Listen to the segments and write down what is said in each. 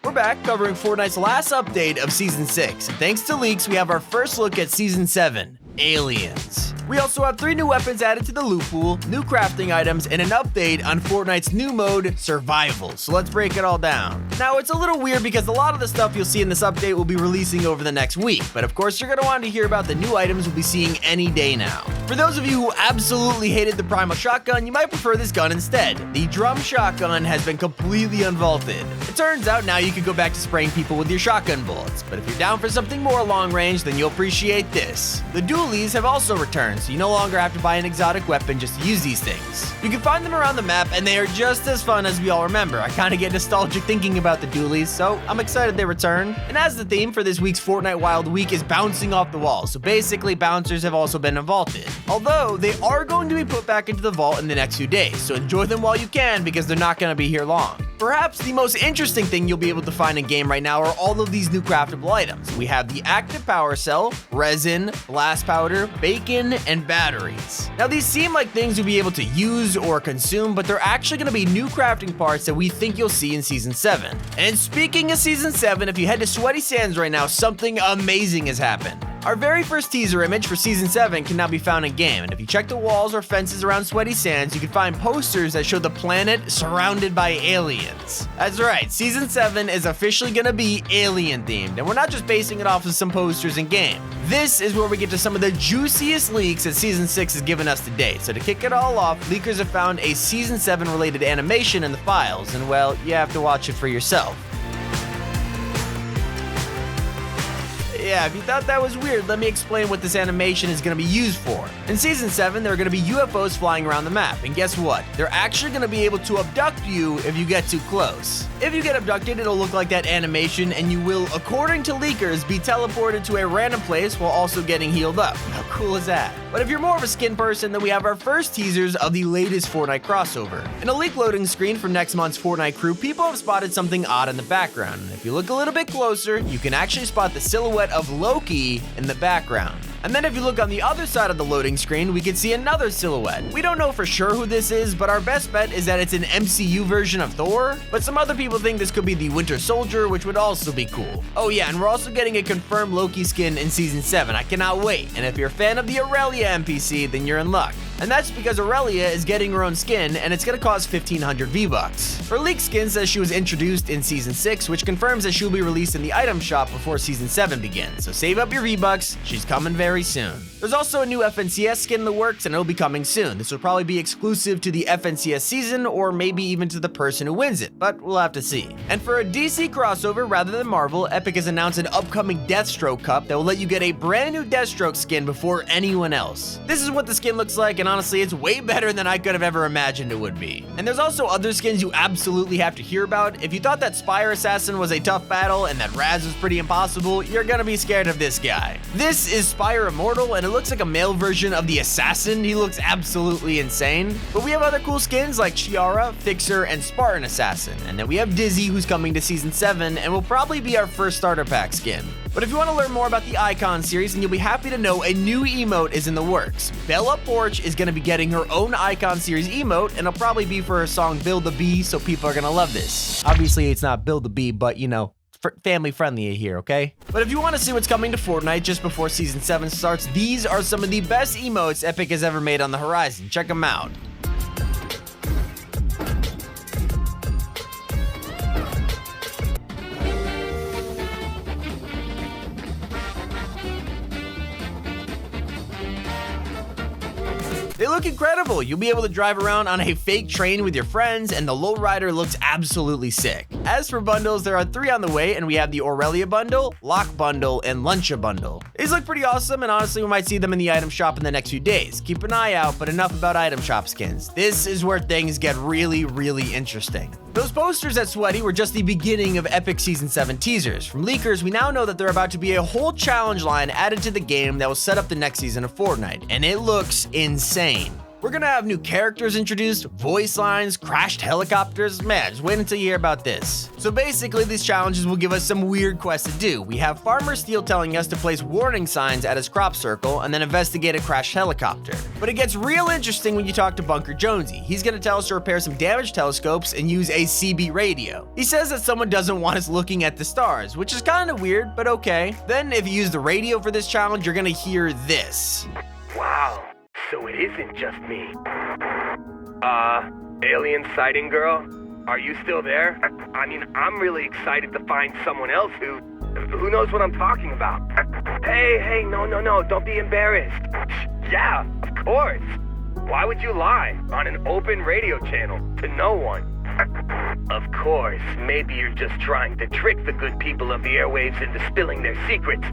We're back covering Fortnite's last update of Season 6, and thanks to leaks, we have our first look at Season 7, Aliens. We also have 3 new weapons added to the loot pool, new crafting items, and an update on Fortnite's new mode, Survival. So let's break it all down. Now, it's a little weird because a lot of the stuff you'll see in this update will be releasing over the next week, but of course you're going to want to hear about the new items we'll be seeing any day now. For those of you who absolutely hated the Primal Shotgun, you might prefer this gun instead. The Drum Shotgun has been completely unvaulted. It turns out now you can go back to spraying people with your shotgun bullets, but if you're down for something more long range, then you'll appreciate this. The dualies have also returned, so you no longer have to buy an exotic weapon just to use these things. You can find them around the map, and they are just as fun as we all remember. I kind of get nostalgic thinking about the dualies, so I'm excited they return. And as the theme for this week's Fortnite Wild Week is bouncing off the walls, so basically bouncers have also been vaulted. Although, they are going to be put back into the vault in the next few days, so enjoy them while you can because they're not going to be here long. Perhaps the most interesting thing you'll be able to find in game right now are all of these new craftable items. We have the active power cell, resin, blast powder, bacon, and batteries. Now these seem like things you'll be able to use or consume, but they're actually going to be new crafting parts that we think you'll see in Season 7. And speaking of Season 7, if you head to Sweaty Sands right now, something amazing has happened. Our very first teaser image for Season 7 can now be found in-game, and if you check the walls or fences around Sweaty Sands, you can find posters that show the planet surrounded by aliens. That's right, Season 7 is officially gonna be alien-themed, and we're not just basing it off of some posters in-game. This is where we get to some of the juiciest leaks that Season 6 has given us to date. So to kick it all off, leakers have found a Season 7 related animation in the files, and well, you have to watch it for yourself. Yeah, if you thought that was weird, let me explain what this animation is going to be used for. In Season 7, there are going to be UFOs flying around the map, and guess what? They're actually going to be able to abduct you if you get too close. If you get abducted, it'll look like that animation, and you will, according to leakers, be teleported to a random place while also getting healed up. How cool is that? But if you're more of a skin person, then we have our first teasers of the latest Fortnite crossover. In a leak loading screen from next month's Fortnite crew, people have spotted something odd in the background, and if you look a little bit closer, you can actually spot the silhouette of Loki in the background. And then if you look on the other side of the loading screen, we can see another silhouette. We don't know for sure who this is, but our best bet is that it's an MCU version of Thor, but some other people think this could be the Winter Soldier, which would also be cool. Oh yeah, and we're also getting a confirmed Loki skin in Season 7. I cannot wait. And if you're a fan of the Aurelia NPC, then you're in luck. And that's because Aurelia is getting her own skin, and it's gonna cost 1,500 V-Bucks. Her leaked skin says she was introduced in Season 6, which confirms that she'll be released in the item shop before Season 7 begins. So save up your V-Bucks, she's coming very soon. There's also a new FNCS skin in the works, and it'll be coming soon. This will probably be exclusive to the FNCS season, or maybe even to the person who wins it, but we'll have to see. And for a DC crossover rather than Marvel, Epic has announced an upcoming Deathstroke Cup that will let you get a brand new Deathstroke skin before anyone else. This is what the skin looks like, and honestly, it's way better than I could have ever imagined it would be. And there's also other skins you absolutely have to hear about. If you thought that Spire Assassin was a tough battle and that Raz was pretty impossible, you're gonna be scared of this guy. This is Spire Immortal, and it looks like a male version of the Assassin. He looks absolutely insane. But we have other cool skins like Chiara, Fixer, and Spartan Assassin. And then we have Dizzy, who's coming to Season 7, and will probably be our first starter pack skin. But if you want to learn more about the Icon series, then you'll be happy to know a new emote is in the works. Bella Porch is going to be getting her own Icon series emote, and it'll probably be for her song Build a Bee, so people are going to love this. Obviously, it's not Build a Bee, but you know, family friendly here, okay? But if you want to see what's coming to Fortnite just before Season 7 starts, these are some of the best emotes Epic has ever made on the horizon. Check them out. They look incredible. You'll be able to drive around on a fake train with your friends, and the lowrider looks absolutely sick. As for bundles, there are 3 on the way, and we have the Aurelia bundle, Lock bundle, and Luncha bundle. These look pretty awesome, and honestly, we might see them in the item shop in the next few days. Keep an eye out, but enough about item shop skins. This is where things get really, really interesting. Those posters at Sweaty were just the beginning of Epic Season 7 teasers. From leakers, we now know that there are about to be a whole challenge line added to the game that will set up the next season of Fortnite, and it looks insane. We're gonna have new characters introduced, voice lines, crashed helicopters. Man, just wait until you hear about this. So basically, these challenges will give us some weird quests to do. We have Farmer Steel telling us to place warning signs at his crop circle and then investigate a crashed helicopter. But it gets real interesting when you talk to Bunker Jonesy. He's gonna tell us to repair some damaged telescopes and use a CB radio. He says that someone doesn't want us looking at the stars, which is kind of weird, but okay. Then if you use the radio for this challenge, you're gonna hear this. Wow, so it isn't just me. Alien sighting girl? Are you still there? I mean, I'm really excited to find someone else who knows what I'm talking about. Hey, no, don't be embarrassed. Yeah, of course. Why would you lie on an open radio channel to no one? Of course, maybe you're just trying to trick the good people of the airwaves into spilling their secrets.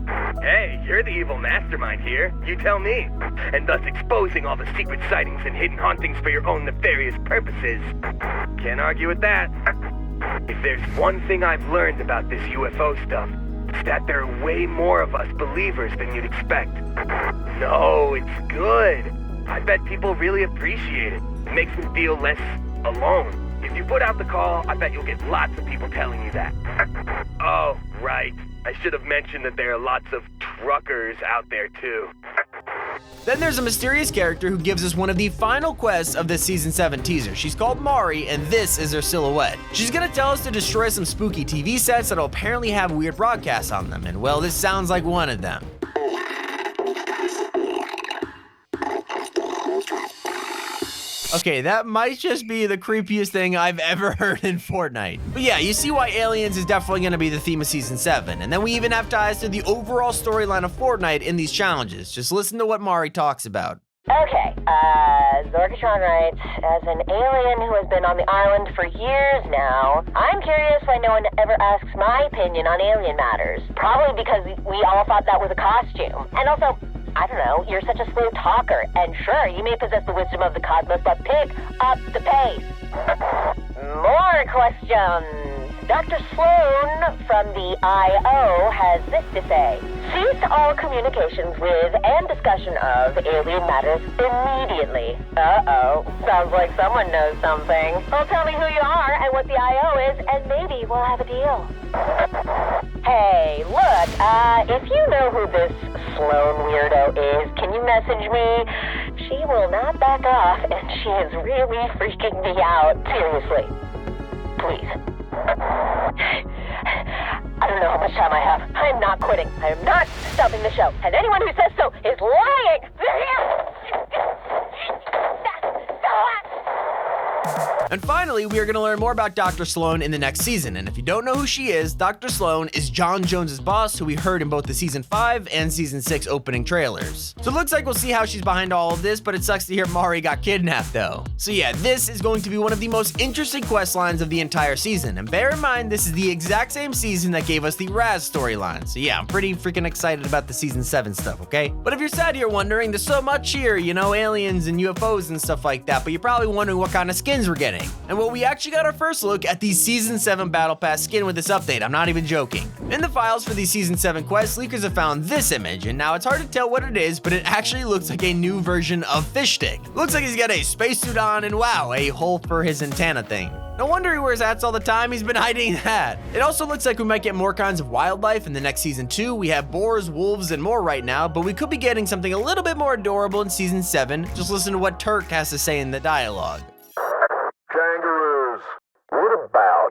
Hey, you're the evil mastermind here, you tell me. And thus exposing all the secret sightings and hidden hauntings for your own nefarious purposes. Can't argue with that. If there's one thing I've learned about this UFO stuff, it's that there are way more of us believers than you'd expect. No, it's good. I bet people really appreciate it. It makes them feel less alone. If you put out the call, I bet you'll get lots of people telling you that. Oh, right. I should have mentioned that there are lots of truckers out there too. Then there's a mysterious character who gives us one of the final quests of this Season 7 teaser. She's called Mari, and this is her silhouette. She's gonna tell us to destroy some spooky TV sets that'll apparently have weird broadcasts on them, and well, this sounds like one of them. Okay, that might just be the creepiest thing I've ever heard in Fortnite. But yeah, you see why aliens is definitely gonna be the theme of Season 7. And then we even have ties to the overall storyline of Fortnite in these challenges. Just listen to what Mari talks about. Okay, Zorgatron writes, as an alien who has been on the island for years now, I'm curious why no one ever asks my opinion on alien matters. Probably because we all thought that was a costume. And also, I don't know, you're such a slow talker, and sure, you may possess the wisdom of the cosmos, but pick up the pace. More questions. Dr. Sloane from the I.O. has this to say. Cease all communications with and discussion of alien matters immediately. Uh-oh. Sounds like someone knows something. Well, tell me who you are and what the I.O. is, and maybe we'll have a deal. Hey, look, if you know who this Sloane weirdo is, can you message me? She will not back off, and she is really freaking me out. Seriously. Please. I don't know how much time I have. I am not quitting. I am not stopping the show. And anyone who says so is lying. And finally, we are going to learn more about Dr. Sloane in the next season. And if you don't know who she is, Dr. Sloane is John Jones's boss, who we heard in both the Season 5 and Season 6 opening trailers. So it looks like we'll see how she's behind all of this, but it sucks to hear Mari got kidnapped though. So yeah, this is going to be one of the most interesting quest lines of the entire season. And bear in mind, this is the exact same season that gave us the Raz storyline. So yeah, I'm pretty freaking excited about the Season 7 stuff, okay? But if you're sad here wondering, there's so much here, you know, aliens and UFOs and stuff like that, but you're probably wondering what kind of skins we're getting. And well, we actually got our first look at the Season 7 Battle Pass skin with this update, I'm not even joking. In the files for the Season 7 quests, leakers have found this image, and now it's hard to tell what it is, but it actually looks like a new version of Fish Stick. Looks like he's got a spacesuit on and wow, a hole for his antenna thing. No wonder he wears hats all the time, he's been hiding that. It also looks like we might get more kinds of wildlife in the next Season 2. We have boars, wolves, and more right now, but we could be getting something a little bit more adorable in Season 7. Just listen to what Turk has to say in the dialogue. Kangaroos, what about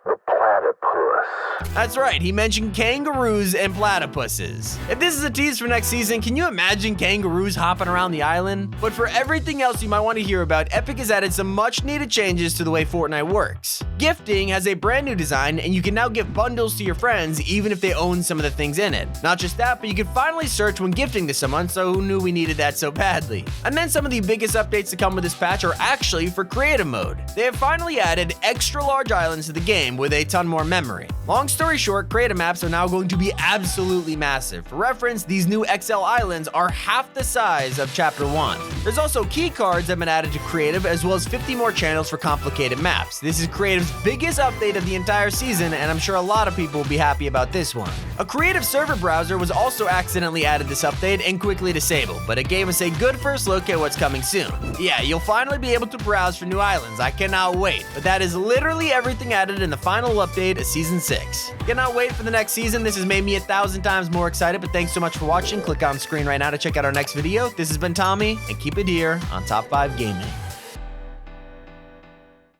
the platypus? That's right, he mentioned kangaroos and platypuses. If this is a tease for next season, can you imagine kangaroos hopping around the island? But for everything else you might want to hear about, Epic has added some much needed changes to the way Fortnite works. Gifting has a brand new design, and you can now give bundles to your friends even if they own some of the things in it. Not just that, but you can finally search when gifting to someone, so who knew we needed that so badly? And then some of the biggest updates to come with this patch are actually for creative mode. They have finally added extra large islands to the game with a ton more memory. Long story short, creative maps are now going to be absolutely massive. For reference, these new XL islands are half the size of Chapter 1. There's also key cards that have been added to creative, as well as 50 more channels for complicated maps. This is creative's biggest update of the entire season, and I'm sure a lot of people will be happy about this one. A creative server browser was also accidentally added this update and quickly disabled, but it gave us a good first look at what's coming soon. Yeah, you'll finally be able to browse for new islands, I cannot wait, but that is literally everything added in the final update of Season 6. Cannot wait for the next season, this has made me 1,000 times more excited, but thanks so much for watching. Click on screen right now to check out our next video. This has been Tommy, and keep it here on Top 5 Gaming.